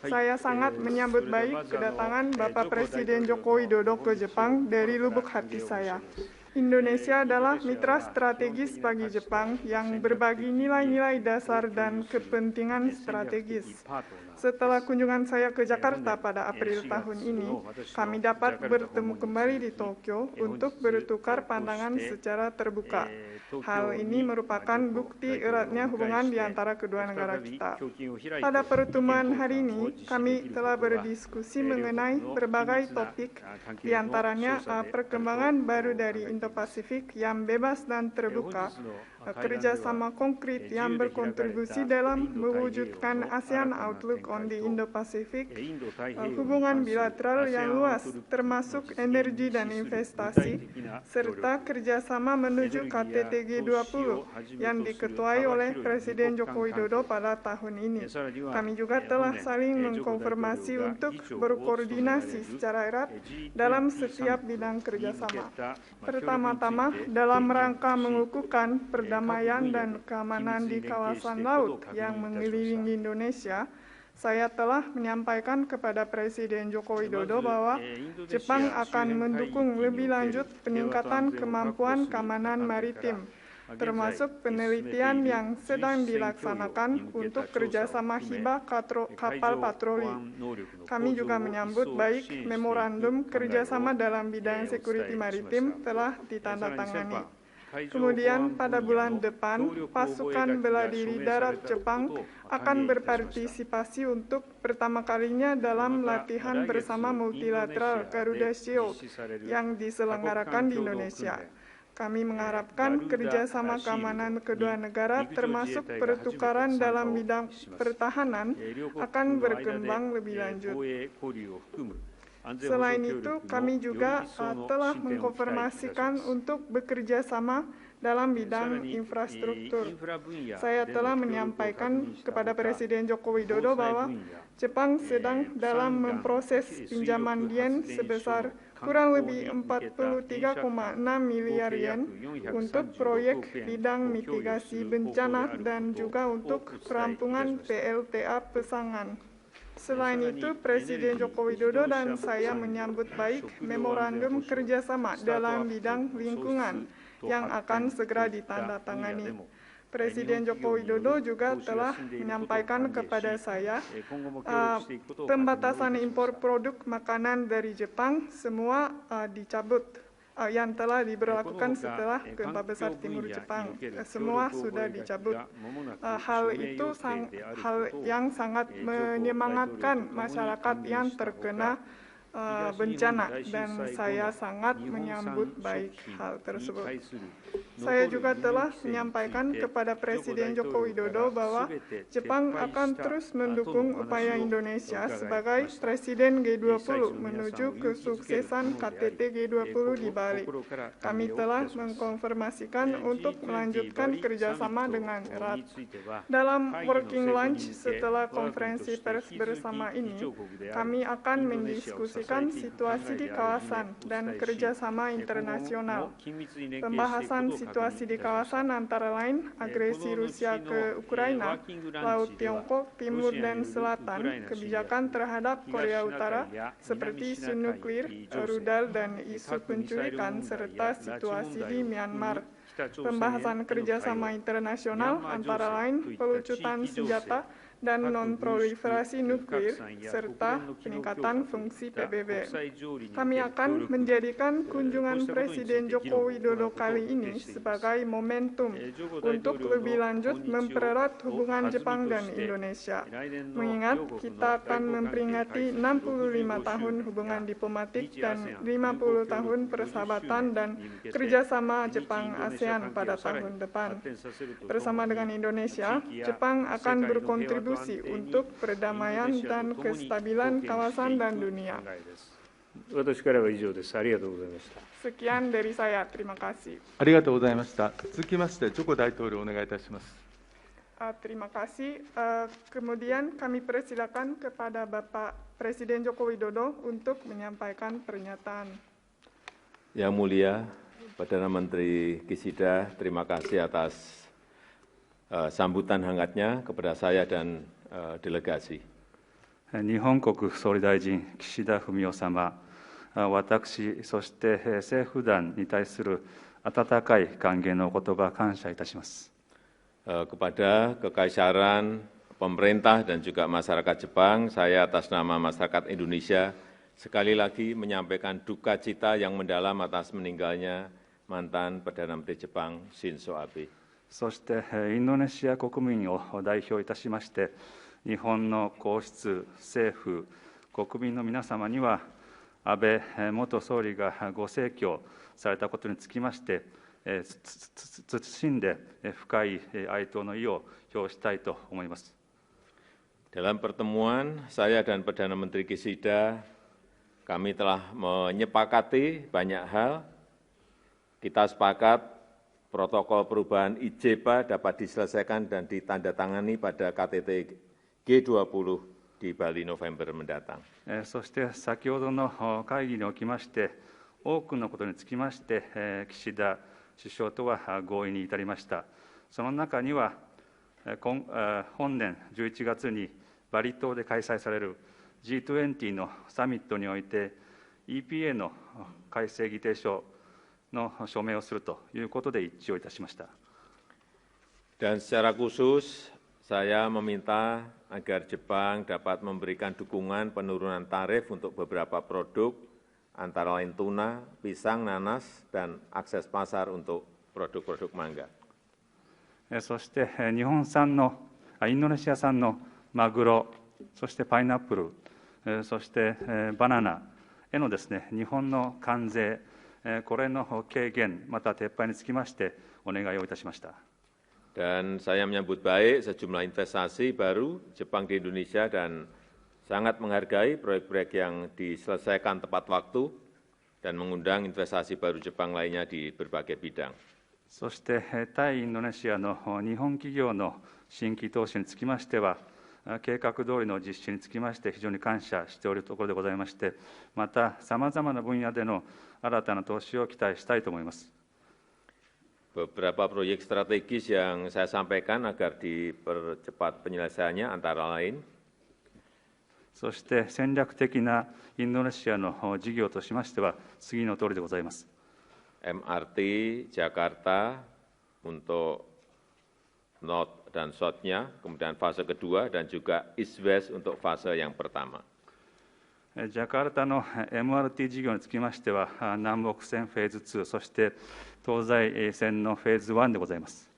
Saya sangat menyambut baik kedatangan Bapak Presiden Joko Widodo ke Jepang dari lubuk hati saya. Indonesia adalah mitra strategis bagi Jepang yang berbagi nilai-nilai dasar dan kepentingan strategis. Setelah kunjungan saya ke Jakarta pada April tahun ini, kami dapat bertemu kembali di Tokyo untuk bertukar pandangan secara terbuka. Hal ini merupakan bukti eratnya hubungan di antara kedua negara kita. Pada pertemuan hari ini, kami telah berdiskusi mengenai berbagai topik, di antaranya perkembangan baru dari Indo-Pasifik yang bebas dan terbuka, kerjasama konkret yang berkontribusi dalam mewujudkan ASEAN Outlook on the Indo-Pacific, hubungan bilateral yang luas termasuk energi dan investasi, serta kerjasama menuju KTT G20 yang diketuai oleh Presiden Joko Widodo pada tahun ini. Kami juga telah saling mengkonfirmasi untuk berkoordinasi secara erat dalam setiap bidang kerjasama. Pertama-tama, dalam rangka mengukuhkan perdamaian dan keamanan di kawasan laut yang mengelilingi Indonesia, saya telah menyampaikan kepada Presiden Joko Widodo bahwa Jepang akan mendukung lebih lanjut peningkatan kemampuan keamanan maritim, termasuk penelitian yang sedang dilaksanakan untuk kerjasama hibah kapal patroli. Kami juga menyambut baik memorandum kerjasama dalam bidang security maritim telah ditandatangani. Kemudian pada bulan depan, pasukan bela diri darat Jepang akan berpartisipasi untuk pertama kalinya dalam latihan bersama multilateral Garuda Shield yang diselenggarakan di Indonesia. Kami mengharapkan kerjasama keamanan kedua negara termasuk pertukaran dalam bidang pertahanan akan berkembang lebih lanjut. Selain itu, kami juga telah mengkonfirmasikan untuk bekerja sama dalam bidang infrastruktur. Saya telah menyampaikan kepada Presiden Joko Widodo bahwa Jepang sedang dalam memproses pinjaman yen sebesar kurang lebih 43,6 miliar yen untuk proyek bidang mitigasi bencana dan juga untuk perampungan PLTA Pesangan. Selain itu, Presiden Joko Widodo dan saya menyambut baik memorandum kerjasama dalam bidang lingkungan yang akan segera ditandatangani. Presiden Joko Widodo juga telah menyampaikan kepada saya pembatasan impor produk makanan dari Jepang semua dicabut yang telah diberlakukan setelah gempa besar timur Jepang. Semua sudah dicabut. Hal itu hal yang sangat menyemangatkan masyarakat yang terkena bencana dan saya sangat menyambut baik hal tersebut. Saya juga telah menyampaikan kepada Presiden Joko Widodo bahwa Jepang akan terus mendukung upaya Indonesia sebagai Presiden G20 menuju kesuksesan KTT G20 di Bali. Kami telah mengkonfirmasikan untuk melanjutkan kerjasama dengan erat. Dalam working lunch setelah konferensi pers bersama ini, kami akan mendiskusikan situasi di kawasan dan kerjasama internasional. Pembahasan situasi di kawasan antara lain agresi Rusia ke Ukraina, Laut Tiongkok, Timur dan Selatan, kebijakan terhadap Korea Utara seperti isu nuklir, rudal dan isu penculikan, serta situasi di Myanmar. Pembahasan kerjasama internasional antara lain pelucutan senjata dan non-proliferasi nuklir, serta peningkatan fungsi PBB. Kami akan menjadikan kunjungan Presiden Joko Widodo kali ini sebagai momentum untuk lebih lanjut mempererat hubungan Jepang dan Indonesia. Mengingat kita akan memperingati 65 tahun hubungan diplomatik dan 50 tahun persahabatan dan kerjasama Jepang-ASEAN pada tahun depan. Bersama dengan Indonesia, Jepang akan berkontribusi untuk perdamaian dan kestabilan kawasan dan dunia. Sekian dari saya. Terima kasih. Terima kasih. Kemudian kami persilakan kepada Bapak Presiden Joko Widodo untuk menyampaikan pernyataan. Yang mulia, Perdana Menteri Kishida, terima kasih atas sambutan hangatnya kepada saya dan delegasi. 日本国総理大臣、岸田文雄様、私、そして政府団に対する温かい歓迎のお言葉、感謝いたします。Kepada Kekaisaran, pemerintah, dan juga masyarakat Jepang, saya atas nama masyarakat Indonesia sekali lagi menyampaikan duka cita yang mendalam atas meninggalnya mantan Perdana Menteri Jepang Shinzo Abe. そしてインドネシア国民を代表いたしまして、日本の皇室、政府、国民の皆様には、安倍元総理がご逝去されたことにつきまして、謹んで深い哀悼の意を表したいと思います。Dalam pertemuan saya dan Perdana Menteri Kishida, kami telah menyepakati banyak hal. Kita sepakat protokol perubahan IJPA dapat diselesaikan dan ditandatangani pada KTT G20 di Bali November mendatang. そして先ほどの会議におきまして、多くのことにつきまして、岸田首相とは合意に至りました。その中には、本年11月にバリ島で開催される G20 のサミットにおいて、EPA の改正議定書の署名をするということで一致をいたしました。Dan secara khusus, saya meminta agar Jepang dapat memberikan dukungan penurunan tarif untuk beberapa produk, antara lain tuna, pisang, nanas, dan akses pasar untuk produk-produk mangga. そして日本産の、インドネシア産のマグロ、そしてパイナップル、そしてバナナへのですね、日本の関税、これの軽減、また撤廃につきましてお願いをいたしました。Dan saya menyambut baik sejumlah investasi baru Jepang di Indonesia dan sangat menghargai proyek-proyek yang diselesaikan tepat waktu dan mengundang investasi baru Jepang lainnya di berbagai bidang. そして対インドネシアの日本企業の新規投資につきましては、計画通りの実施につきまして非常に感謝しておるところでございまして、またさまざまな分野での新たな投資を期待したいと思います。Beberapa proyek strategis yang saya sampaikan agar dipercepat penyelesaiannya antara lain そして戦略的なインドネシアの事業としましては次のとおりでございます。MRT Jakarta untuk North dan South-nya, kemudian fase kedua, dan juga East-West untuk fase yang pertama. ジャカルタの MRT 事業につきましては、南北線フェーズ2、そして東西線のフェーズ1でございます。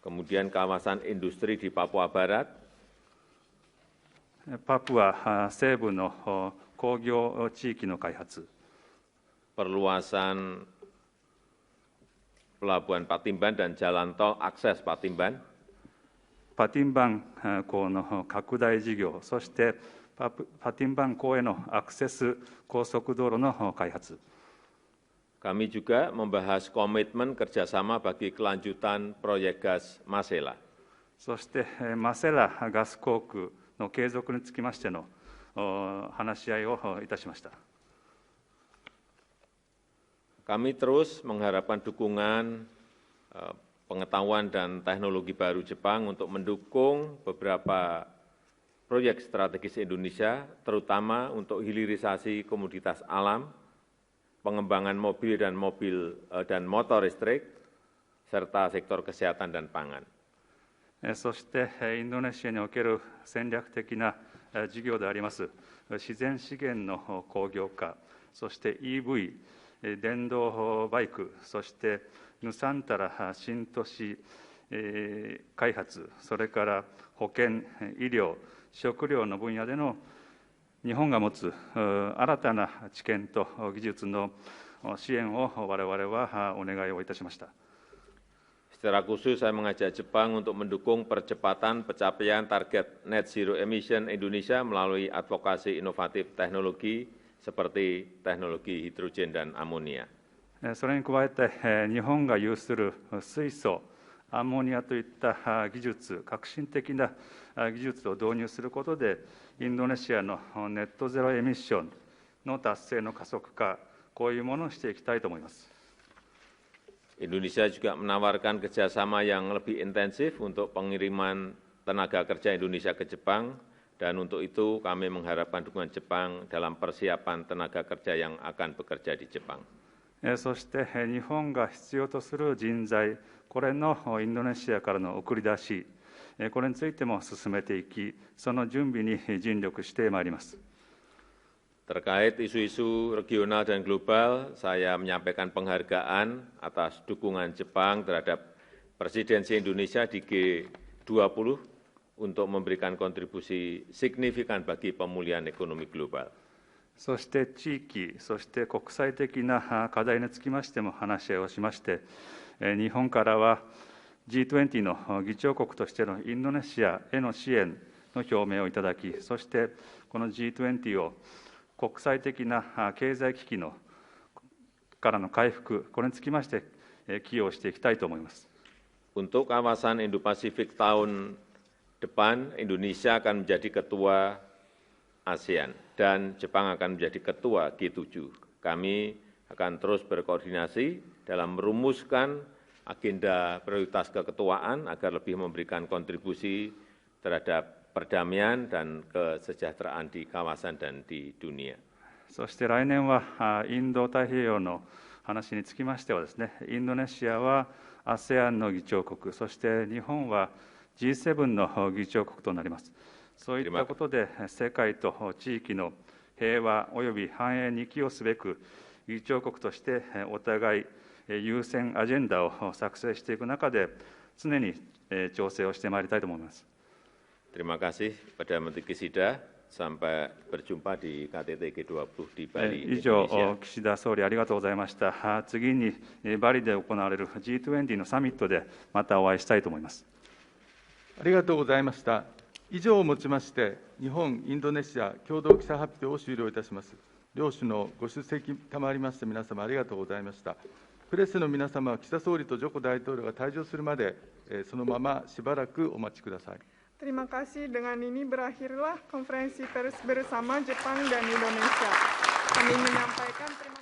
Kemudian kawasan industri di Papua Barat, パプア西部の工業地域の開発、perluasan Pelabuhan Patimban dan jalan tol akses Patimban, パティンバン港の拡大事業、そしてパティンバン港へのアクセス高速道路の開発。Kami juga membahas komitmen kerjasama bagi kelanjutan proyek gas Masela. そしてマセラガス航空の継続につきましての話し合いをいたしました。Kami terus mengharapkan dukungan pengetahuan dan teknologi baru Jepang untuk mendukung beberapa proyek strategis Indonesia, terutama untuk hilirisasi komoditas alam, pengembangan mobil dan motor listrik, serta sektor kesehatan dan pangan. そしてインドネシアにおける戦略的な事業であります自然資源の工業化、そして EV、電動バイク、そしてヌサンタラ新都市開発、それから保健、医療、食料の分野での日本が持つ新たな知見と技術の支援を我々はお願いをいたしました。Secara khusus saya mengajak Jepang untuk mendukung percepatan pencapaian target net zero emission Indonesia melalui advokasi inovatif teknologi seperti teknologi hidrogen dan amonia. それに加えて日本が有する水素、アンモニアといった技術、革新的な技術を導入することで、インドネシアのネットゼロエミッションの達成の加速化、こういうものをしていきたいと思います。Indonesia juga menawarkan kerjasama yang lebih intensif untuk pengiriman tenaga kerja Indonesia ke Jepang Dan untuk itu kami mengharapkan dukungan Jepang dalam persiapan tenaga kerja yang akan bekerja di Jepang. そして日本が必要とする人材、これのインドネシアからの送り出し、これについても進めていき、その準備に尽力してまいります。 Terkait isu-isu regional dan global, saya menyampaikan penghargaan atas dukungan Jepang terhadap presidensi Indonesia di G20 untuk memberikan kontribusi signifikan bagi pemulihan ekonomi global. そして地域、そして国際的な課題につきましても話し合いをしまして、日本からは G20 の議長国としてのインドネシアへの支援の表明をいただき、そしてこの G20 を国際的な経済危機のからの回復、これにつきまして寄与していきたいと思います。 Untuk kawasan Indo-Pasifik tahun depan, Indonesia akan menjadi ketua ASEAN dan Jepang akan menjadi ketua G7. Kami akan terus berkoordinasi dalam merumuskan agenda prioritas keketuaan agar lebih memberikan kontribusi terhadap perdamaian dan kesejahteraan di kawasan dan di dunia. そして来年はインド太平洋の話につきましてはですね、インドネシアは ASEAN の議長国、そして日本は G7 の議長国となります。そういったことで世界と地域の平和および繁栄に寄与すべく、議長国としてお互い優先アジェンダを作成していく中で、常に調整をしてまいりたいと思います。 Terima kasih kepada Menteri Kisida. Sampai berjumpa di KTT G20 di Bali, 以上、 Indonesia. 岸田総理ありがとうございました。次にバリで行われる G20 のサミットでまたお会いしたいと思います。ありがとうございました。以上をもちまして、日本・インドネシア共同記者発表を終了いたします。両首脳、ご出席賜りまして、皆様ありがとうございました。プレスの皆様は岸田総理とジョコ大統領が退場するまで、そのまましばらくお待ちください。 Terima kasih. Dengan ini berakhirlah konferensi pers bersama Jepang dan Indonesia. Kami menyampaikan terima